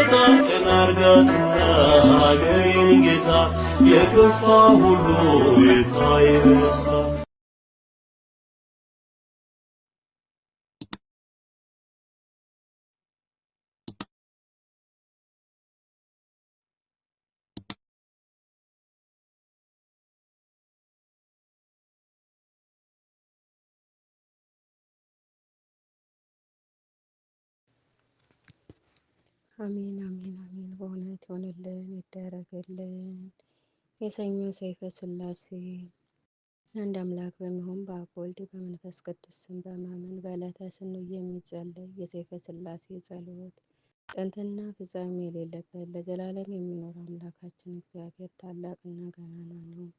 ጌታ ቀና አርጋትና አገሬን ጌታ የከፋ ሁሉ ይታይሳ። አሜን አሜን አሜን። በእውነት ይሆንልን ይደረግልን። የሰኞ ሰይፈ ሥላሴ አንድ አምላክ በሚሆን በአብ ወልድ በመንፈስ ቅዱስ ስም በማመን በዕለተ ስኑይ የሚጸለይ የሰይፈ ሥላሴ ጸሎት። ጥንትና ፍጻሜ የሌለበት ለዘላለም የሚኖር አምላካችን እግዚአብሔር ታላቅና ገናና ነው።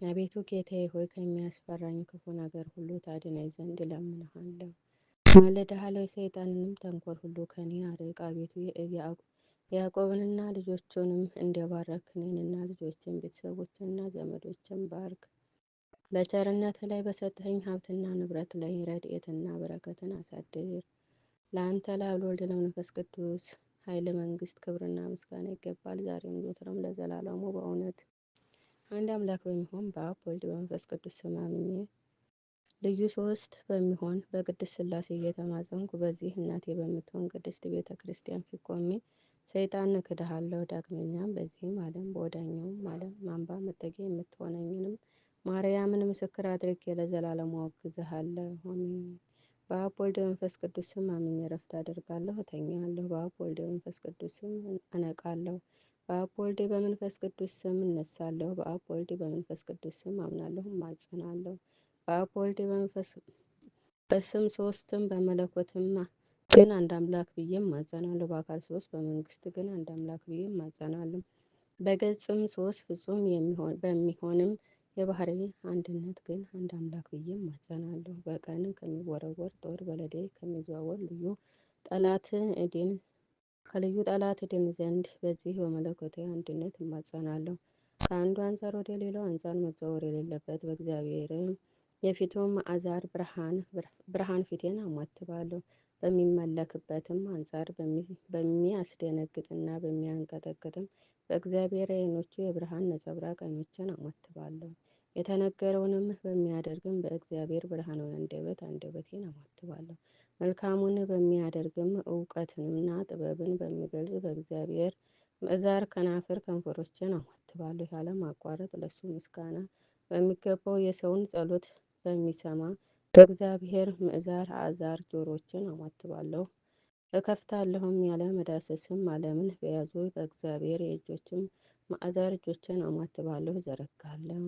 አቤቱ ጌታዬ ሆይ ከሚያስፈራኝ ክፉ ነገር ሁሉ ታድነኝ ዘንድ እለምንሃለሁ። ማልድሃለሁ። የሰይጣንንም ተንኮል ሁሉ ከኔ አርቅ። አቤቱ ያዕቆብንና ልጆቹንም እንደባረክ እኔንና ልጆችን ቤተሰቦችንና ዘመዶችን ባርክ። በቸርነት ላይ በሰጠኸኝ ሀብትና ንብረት ላይ ረድኤትና በረከትን አሳድር። ለአንተ ለአብ ለወልድ ለመንፈስ ቅዱስ ኃይል፣ መንግስት፣ ክብርና ምስጋና ይገባል፣ ዛሬም ዘወትርም ለዘላለሙ በእውነት አንድ አምላክ በሚሆን በአብ ወልድ በመንፈስ ቅዱስ ስም አምኜ ልዩ ሶስት በሚሆን በቅድስት ሥላሴ እየተማጸንኩ በዚህ እናቴ በምትሆን ቅድስት ቤተ ክርስቲያን ፊት ቆሜ ሰይጣን እክድሃለሁ። ዳግመኛም በዚህም ዓለም በወዳኛውም ዓለም ማንባ መጠጊያ የምትሆነኝንም ማርያምን ምስክር አድርጌ ለዘላለሙ አወግዝሃለሁ። አሜን። በአብ ወልድ በመንፈስ ቅዱስ ስም አምኜ ዕረፍት አደርጋለሁ፣ እተኛለሁ። በአብ ወልድ በመንፈስ ቅዱስ ስም እነቃለሁ። በአብ ወልድ በመንፈስ ቅዱስ ስም እነሳለሁ። በአብ ወልድ በመንፈስ ቅዱስ ስም አምናለሁ፣ እማጸናለሁ። በአብ ወልድ በመንፈስ በስም ሶስትም በመለኮትም ግን አንድ አምላክ ብዬ እማጸናለሁ። በአካል ሶስት በመንግስት ግን አንድ አምላክ ብዬ እማጸናለሁ። በገጽም ሶስት ፍጹም በሚሆንም የባህሪ አንድነት ግን አንድ አምላክ ብዬ እማጸናለሁ። በቀን ከሚወረወር ጦር በሌሊት ከሚዘዋወር ከልዩ ጠላት እድን ዘንድ በዚህ በመለኮታዊ አንድነት እማጸናለሁ። ከአንዱ አንጻር ወደ ሌላው አንጻር መዘዋወር የሌለበት በእግዚአብሔርም የፊቱም አዛር ብርሃን ፊቴን አሟትባለሁ። በሚመለክበትም አንጻር በሚያስደነግጥና በሚያንቀጠቅጥም በእግዚአብሔር ዓይኖቹ የብርሃን ነጸብራቅ ዓይኖችን አሟትባለሁ። የተነገረውንም በሚያደርግም በእግዚአብሔር ብርሃን አንደበቴን አሟትባለሁ። መልካሙን በሚያደርግም እውቀትንና ጥበብን በሚገልጽ በእግዚአብሔር ምዕዛር ከናፍር ከንፈሮችን አሟትባለሁ። ያለማቋረጥ ለሱ ምስጋና በሚገባው የሰውን ጸሎት በሚሰማ በእግዚአብሔር ምዕዛር አዛር ጆሮችን አሟትባለሁ። እከፍታለሁም ያለ መዳሰስም ዓለምን በያዙ በእግዚአብሔር የእጆችም ማዕዛር እጆችን አሟትባለሁ፣ ዘረጋለሁ።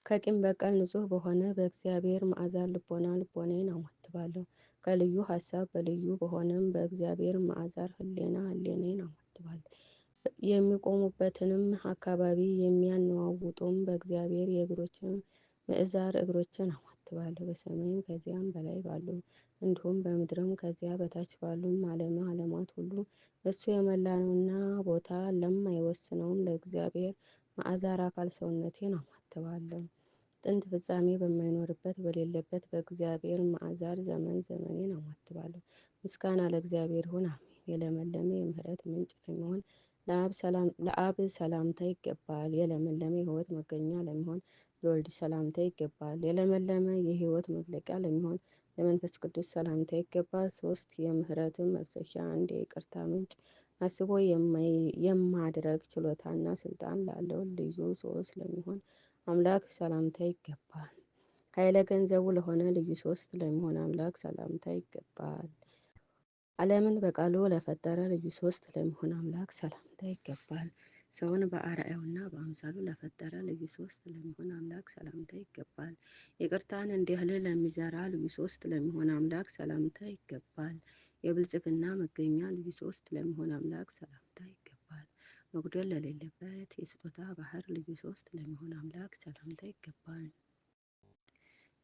ከቂም በቀል ንጹሕ በሆነ በእግዚአብሔር ማዕዛር ልቦናዬን አሟትባለሁ። ከልዩ ሀሳብ በልዩ በሆነም በእግዚአብሔር ማዕዛር ሕሌናዬን አሟትባለሁ። የሚቆሙበትንም አካባቢ የሚያነዋውጡም በእግዚአብሔር የእግሮችን ምዕዛር እግሮችን አሟትባለሁ። በሰማይም ከዚያም በላይ ባሉ እንዲሁም በምድርም ከዚያ በታች ባሉም ዓለማት ሁሉ እሱ የመላ ነውና ቦታ ለማይወስነውም ለእግዚአብሔር ማዕዛር አካል ሰውነቴን አሟትባለሁ። ጥንት ፍጻሜ በማይኖርበት በሌለበት በእግዚአብሔር ማዕዛር ዘመኔን አሟትባለሁ። ምስጋና ለእግዚአብሔር ይሁን፣ አሜን። የለመለመ የምሕረት ምንጭ ለሚሆን ለአብ ሰላምታ ይገባል። የለመለመ የሕይወት መገኛ ለሚሆን ለወልድ ሰላምታ ይገባል። የለመለመ የሕይወት መፍለቂያ ለሚሆን ለመንፈስ ቅዱስ ሰላምታ ይገባል። ሶስት የምሕረትን መፍሰሻ አንድ የይቅርታ ምንጭ አስቦ የማድረግ ችሎታና ስልጣን ላለው ልዩ ሶስት ለሚሆን አምላክ ሰላምታ ይገባል። ኃይለ ገንዘቡ ለሆነ ልዩ ሶስት ለሚሆን አምላክ ሰላምታ ይገባል። ዓለምን በቃሉ ለፈጠረ ልዩ ሶስት ለሚሆን አምላክ ሰላምታ ይገባል። ሰውን በአርአያውና በአምሳሉ ለፈጠረ ልዩ ሶስት ለሚሆን አምላክ ሰላምታ ይገባል። ይቅርታን እንደ እህል ለሚዘራ ልዩ ሶስት ለሚሆን አምላክ ሰላምታ ይገባል። የብልጽግና መገኛ ልዩ ሶስት ለሚሆን አምላክ ሰላምታ ይገባል። መጉደል ለሌለበት የስጦታ ባህር ልዩ ሶስት ለሚሆን አምላክ ሰላምታ ይገባል።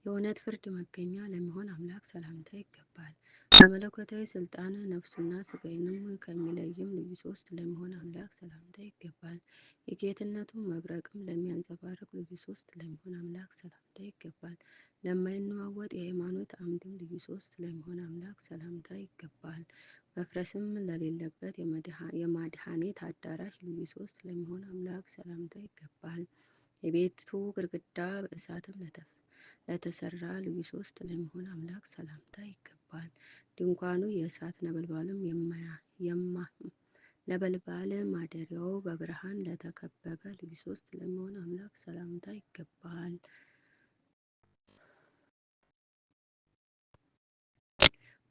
የእውነት ፍርድ መገኛ ለሚሆን አምላክ ሰላምታ ይገባል። በመለኮታዊ ስልጣን ነፍሱና ስጋዬንም ከሚለይም ልዩ ሶስት ለሚሆን አምላክ ሰላምታ ይገባል። የጌትነቱን መብረቅም ለሚያንጸባርቅ ልዩ ሶስት ለሚሆን አምላክ ሰላምታ ይገባል። ለማይነዋወጥ የሃይማኖት አምድም ልዩ ሶስት ለሚሆን አምላክ ሰላምታ ይገባል። መፍረስም ለሌለበት የማድኃኒት አዳራሽ ልዩ ሶስት ለሚሆን አምላክ ሰላምታ ይገባል። የቤቱ ግድግዳ በእሳትም ለተሰራ ልዩ ሶስት ለሚሆን አምላክ ሰላምታ ይገባል። ድንኳኑ የእሳት ነበልባልም ነበልባል ማደሪያው በብርሃን ለተከበበ ልዩ ሶስት ለሚሆን አምላክ ሰላምታ ይገባል።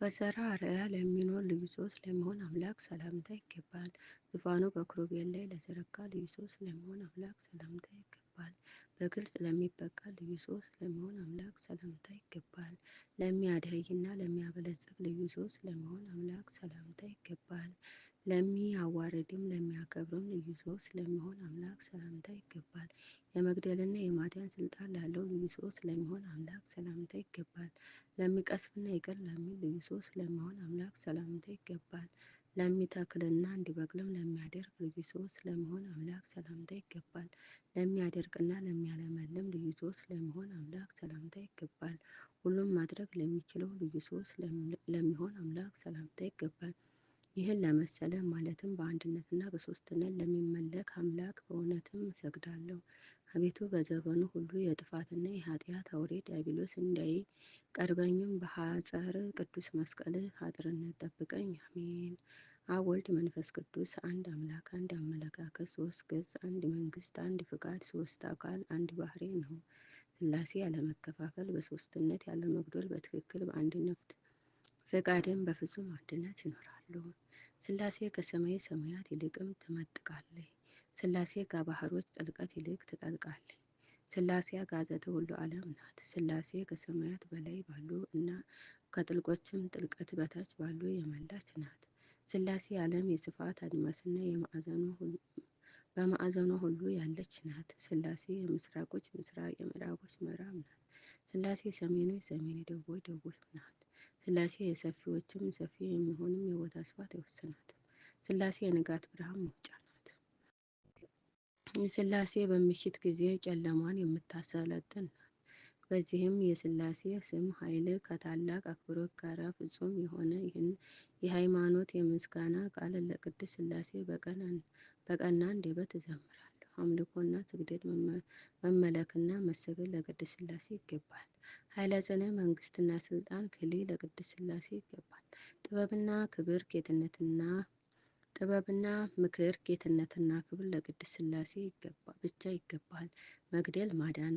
በዘራ አርአያ ለሚኖር ልዩ ሶስት ለሚሆን አምላክ ሰላምታ ይገባል። ዙፋኑ በኪሩቤል ላይ ለዘረጋ ልዩ ሶስት ለሚሆን አምላክ ሰላምታ ይገባል። በግልጽ ለሚበቃ ልዩ ሶስት ለሚሆን አምላክ ሰላምታ ይገባል። ለሚያድህይና ለሚያበለጽግ ልዩ ሶስት ለሚሆን አምላክ ሰላምታ ይገባል። ለሚያዋርድም ለሚያከብርም ልዩ ሶስት ለሚሆን አምላክ ሰላምታ ይገባል። የመግደልና የማዳን ስልጣን ላለው ልዩ ሶስት ለሚሆን አምላክ ሰላምታ ይገባል። ለሚቀስፍና ይቅር ለሚል ልዩ ሶስት ለሚሆን አምላክ ሰላምታ ይገባል። ለሚተክልና እንዲበቅልም ለሚያደርግ ልዩ ሶስት ለሚሆን አምላክ ሰላምታ ይገባል። ለሚያደርቅና ለሚያለመልም ልዩ ሶስት ለሚሆን አምላክ ሰላምታ ይገባል። ሁሉም ማድረግ ለሚችለው ልዩ ሶስት ለሚሆን አምላክ ሰላምታ ይገባል። ይህን ለመሰለ ማለትም በአንድነትና በሶስትነት ለሚመለክ አምላክ በእውነትም እሰግዳለሁ። አቤቱ በዘመኑ ሁሉ የጥፋትና የኃጢአት አውሬ ዲያብሎስ እንዳይቀርበኝም በሐጸር ቅዱስ መስቀል አጥርነት ጠብቀኝ። አሜን። አብ ወልድ መንፈስ ቅዱስ አንድ አምላክ አንድ አመለካከት ሶስት ገጽ አንድ መንግስት አንድ ፍቃድ ሶስት አካል አንድ ባህሪ ነው። ሥላሴ ያለመከፋፈል በሶስትነት ያለመጉደል በትክክል በአንድነት ፈቃድም በፍጹም አንድነት ይኖራሉ። ሥላሴ ከሰማይ ሰማያት ይልቅም ትመጥቃለች። ሥላሴ ከባህሮች ጥልቀት ይልቅ ትጠልቃለች። ሥላሴ አጋዘተ ሁሉ ዓለም ናት። ሥላሴ ከሰማያት በላይ ባሉ እና ከጥልቆችም ጥልቀት በታች ባሉ የመላች ናት። ሥላሴ ዓለም የስፋት አድማስና በማዕዘኗ ሁሉ ያለች ናት። ሥላሴ የምስራቆች ምስራቅ የምዕራቦች ምዕራብ ናት። ሥላሴ የሰሜኖች ሰሜን የደቡቦች ደቡብ ናት። ሥላሴ የሰፊዎችም ሰፊ የሚሆንም የቦታ ስፋት አይወስናትም። ሥላሴ የንጋት ብርሃን መውጫ ናት። ሥላሴ በምሽት ጊዜ ጨለማን የምታሰለጥን ናት። በዚህም የሥላሴ ስም ኃይል ከታላቅ አክብሮት ጋር ፍጹም የሆነ ይህን የሃይማኖት የምስጋና ቃል ለቅድስት ሥላሴ በቀና አንደበት እዘምራለሁ። አምልኮና ስግደት መመለክና መሰገድ ለቅድስት ሥላሴ ይገባል። ኃይለ ጽንዕ መንግስትና ስልጣን ክልል ለቅድስት ሥላሴ ይገባል። ጥበብና ምክር ጌትነትና ክብር ለቅድስት ሥላሴ ብቻ ይገባል። መግደል ማዳን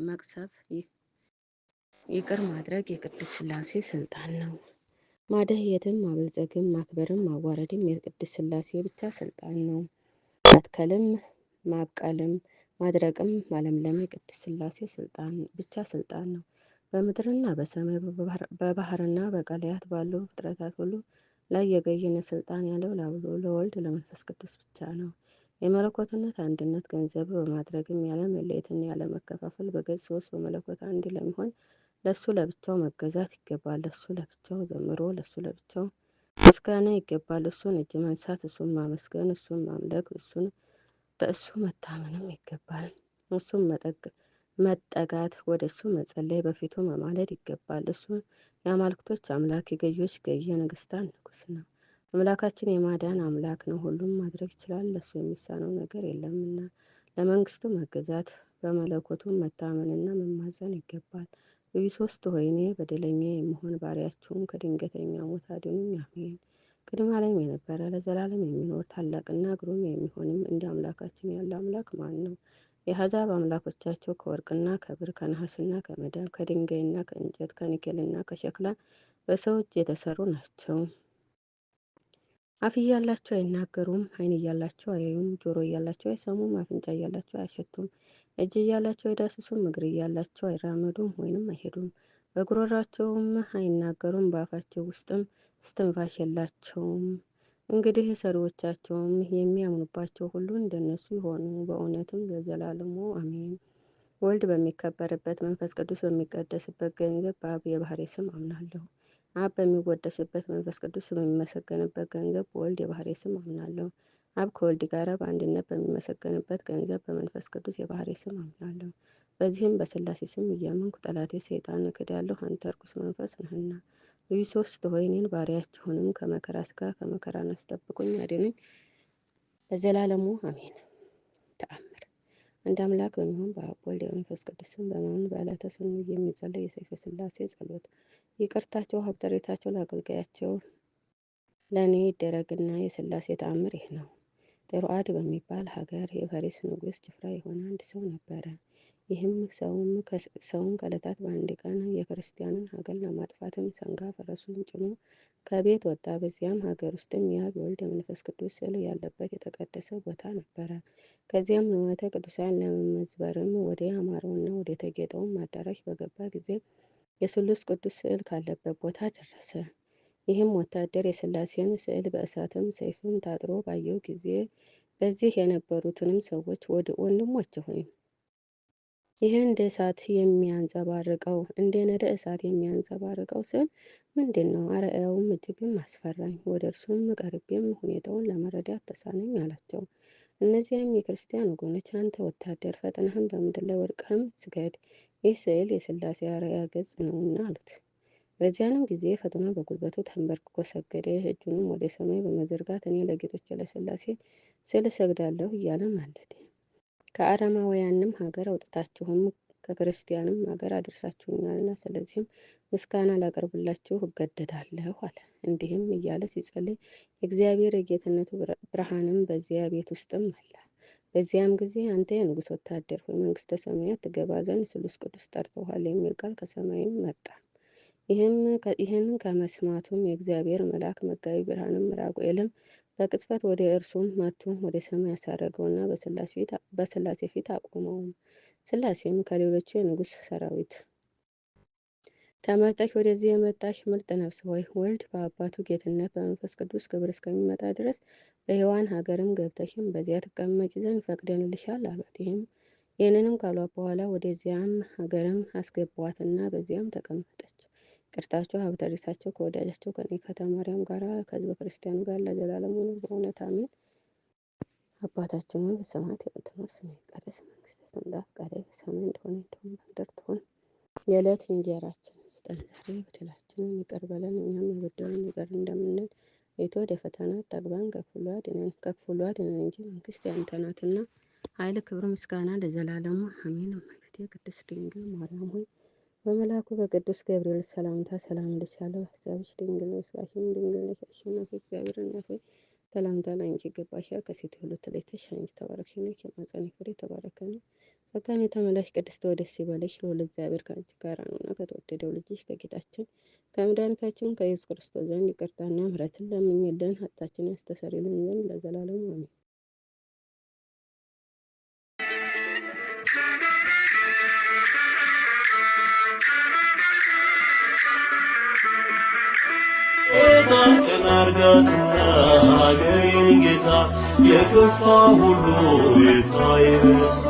መቅሰፍ ይቅር ማድረግ የቅድስት ሥላሴ ስልጣን ነው። ማደህየትም ማበልጸግም ማክበርም ማዋረድም የቅድስት ሥላሴ ብቻ ስልጣን ነው። መትከልም ማብቀልም ማድረቅም ማለምለም የቅድስት ሥላሴ ብቻ ስልጣን ነው። በምድርና በሰማይ በባህርና በቀላያት ባሉ ፍጥረታት ሁሉ ላይ የገዥነት ስልጣን ያለው ለወልድ ለመንፈስ ቅዱስ ብቻ ነው። የመለኮትነት አንድነት ገንዘብ በማድረግም ያለ መለየትና ያለ መከፋፈል በገጽ ሶስት በመለኮት አንድ ለሚሆን ለሱ ለብቻው መገዛት ይገባል። ለሱ ለብቻው ዘምሮ ለሱ ለብቻው ምስጋና ይገባል። እሱን እጅ መንሳት፣ እሱን ማመስገን፣ እሱን ማምለክ፣ በእሱ መታመንም ይገባል። እሱን መጠጋት፣ ወደ እሱ መጸለይ፣ በፊቱ መማለድ ይገባል። እሱ የአማልክቶች አምላክ የገዢዎች ገዢ የነገስታት ንጉስ ነው። አምላካችን የማዳን አምላክ ነው። ሁሉም ማድረግ ይችላል። ለሱ የሚሳነው ነገር የለምና ለመንግስቱ መገዛት በመለኮቱ መታመንና መማፀን ይገባል። ልዩ ሶስት ሆይ እኔ በደለኛ የምሆን ባሪያችሁን ከድንገተኛ ሞት አድኑኝ። አሜን። ቅድመ ዓለም የነበረ ለዘላለም የሚኖር ታላቅና ግሩም የሚሆንም እንደ አምላካችን ያለ አምላክ ማን ነው? የአሕዛብ አምላኮቻቸው ከወርቅና ከብር ከነሐስና ከመዳብ ከድንጋይና ከእንጨት ከኒኬልና ከሸክላ በሰው እጅ የተሰሩ ናቸው። አፍ እያላቸው አይናገሩም፣ ዓይን እያላቸው አያዩም፣ ጆሮ እያላቸው አይሰሙም፣ አፍንጫ እያላቸው አያሸቱም፣ እጅ እያላቸው አይዳስሱም፣ እግር እያላቸው አይራመዱም ወይንም አይሄዱም፣ በጉሮሯቸውም አይናገሩም፣ በአፋቸው ውስጥም እስትንፋስ የላቸውም። እንግዲህ ሰሪዎቻቸውም የሚያምኑባቸው ሁሉ እንደነሱ ይሆኑ፣ በእውነትም ለዘላለሙ አሜን። ወልድ በሚከበርበት መንፈስ ቅዱስ በሚቀደስበት ገንዘብ በአብ የባህሪ ስም አምናለሁ። አብ በሚወደስበት መንፈስ ቅዱስ በሚመሰገንበት ገንዘብ በወልድ የባህሪ ስም አምናለሁ። አብ ከወልድ ጋር በአንድነት በሚመሰገንበት ገንዘብ በመንፈስ ቅዱስ የባህሪ ስም አምናለሁ። በዚህም በስላሴ ስም እያመንኩ ጠላቴ ሰይጣን እክዳለሁ፣ አንተ ርኩስ መንፈስ ነህና። ልዩ ሶስት ሆይ እኔን ባሪያችሁንም ከመከራ ሥጋ ከመከራ ነፍስ ጠብቁኝ አድኑኝ ለዘላለሙ አሜን። ተአምር አንድ አምላክ በሚሆን በአብ ወልድ በመንፈስ ቅዱስ ስም በማመን በዕለተ ሰኑይ የሚጸለይ የሰይፈ ስላሴ ጸሎት። ይቅርታቸው ሀብተ ሬታቸው ለአገልጋያቸው ለእኔ ይደረግና የስላሴ ተአምር ይህ ነው። ጥሩአድ በሚባል ሀገር የፈሪስ ንጉሥ ጭፍራ የሆነ አንድ ሰው ነበረ። ይህም ሰውም ከዕለታት በአንድ ቀን የክርስቲያንን ሀገር ለማጥፋትም ሰንጋ ፈረሱን ጭኖ ከቤት ወጣ። በዚያም ሀገር ውስጥም የአብ የወልድ የመንፈስ ቅዱስ ስዕል ያለበት የተቀደሰ ቦታ ነበረ። ከዚያም ንዋያተ ቅዱሳን ለመመዝበርም ወደ አማረውና ወደ ተጌጠውም አዳራሽ በገባ ጊዜ የስሉስ ቅዱስ ስዕል ካለበት ቦታ ደረሰ። ይህም ወታደር የስላሴን ስዕል በእሳትም ሰይፍም ታጥሮ ባየው ጊዜ በዚህ የነበሩትንም ሰዎች ወንድሞች ሆይ ይህ እንደ እሳት የሚያንጸባርቀው እንደ ነደ እሳት የሚያንጸባርቀው ስዕል ምንድን ነው? አርአያውም እጅግም አስፈራኝ። ወደ እርሱም ቀርቤም ሁኔታውን ለመረዳት ተሳነኝ አላቸው። እነዚያም የክርስቲያን ወገኖች አንተ ወታደር ፈጥነህም በምድር ላይ ወድቀህም ስገድ፣ ይህ ስዕል የስላሴ አርአያ ገጽ ነውና አሉት። በዚያንም ጊዜ ፈጥኖ በጉልበቱ ተንበርክኮ ሰገደ። እጁንም ወደ ሰማይ በመዘርጋት እኔ ለጌቶቼ ለስላሴ ስዕል እሰግዳለሁ እያለ ማለደ። ከአረማውያንም ሀገር አውጥታችሁም ከክርስቲያንም ሀገር አድርሳችሁኛልና ስለዚህም ምስጋና ላቀርብላችሁ እገደዳለሁ አለ። እንዲህም እያለ ሲጸልይ የእግዚአብሔር የጌትነቱ ብርሃንም በዚያ ቤት ውስጥም አለ። በዚያም ጊዜ አንተ የንጉሥ ወታደር ሆይ መንግሥተ ሰማያት ትገባ ዘንድ ስሉስ ቅዱስ ጠርተውሃል የሚል ቃል ከሰማይም መጣ። ይህንን ከመስማቱም የእግዚአብሔር መልአክ መጋቢ ብርሃንም ራጉኤልም በቅጽበት ወደ እርሱም መጥቶ ወደ ሰማይ ያሳረገውና በስላሴ ፊት አቆመውም። ስላሴም ከሌሎቹ የንጉሥ ሰራዊት ተመርጠሽ ወደዚህ የመጣሽ ምርጥ ነፍስ ሆይ ወልድ በአባቱ ጌትነት በመንፈስ ቅዱስ ክብር እስከሚመጣ ድረስ በሔዋን ሀገርም ገብተሽም በዚያ ትቀመጪ ዘንድ ፈቅደንልሻል አሏት። ይህንንም ካሏት በኋላ ወደዚያም ሀገርም አስገቧትና በዚያም ተቀመጠች። ይቅርታቸው ሀብተ ሬሳቸው ከወዳጃቸው ከኔ ከተማርያም ጋር ከሕዝበ ክርስቲያኑ ጋር ለዘላለሙ ነው በእውነት አሜን። አባታችን ሆይ በሰማያት የምትኖር ስምህ ይቀደስ፣ መንግስትህ ትምጣ፣ ፈቃድህ በሰማይ እንደሆነ በምድር ትሁን። የዕለት እንጀራችንን ስጠን ዛሬ፣ በደላችንን ይቅር በለን እኛም የበደሉንን ይቅር እንደምንል፣ አቤቱ ወደ ፈተና አታግባን ከክፉ አድነን እንጂ መንግስት ያንተ ናትና ኃይል፣ ክብር፣ ምስጋና ለዘላለሙ አሜን። እመቤቴ ቅድስት ድንግል ማርያም ሆይ በመልአኩ በቅዱስ ገብርኤል ሰላምታ ሰላም እልሻለሁ። ሐሳብሽ ድንግል ነው፣ ሥጋሽም ድንግል ነሽ። አሸናፊ እግዚአብሔር እናት ሆይ ሰላምታ ላንቺ ይገባሻል። ከሴቶች ሁሉ ተለይተሽ አንቺ የተባረክሽ ነሽ፣ የማኅፀንሽ ፍሬ የተባረከ ነው። ጸጋን የተመላሽ ቅድስት ሆይ ደስ ይበልሽ፣ ልዑል እግዚአብሔር ከአንቺ ጋር ነውና ከተወደደው ልጅሽ ከጌታችን ከመድኃኒታችን ከኢየሱስ ክርስቶስ ዘንድ ይቅርታና ምሕረትን ለምኝልን ኃጢአታችንን ያስተሰርይልን ዘንድ ለዘላለሙ አሜን። ጌታችን አርጋትና አገሬን ጌታ የከፋ ሁሉ ይታይ በደስታ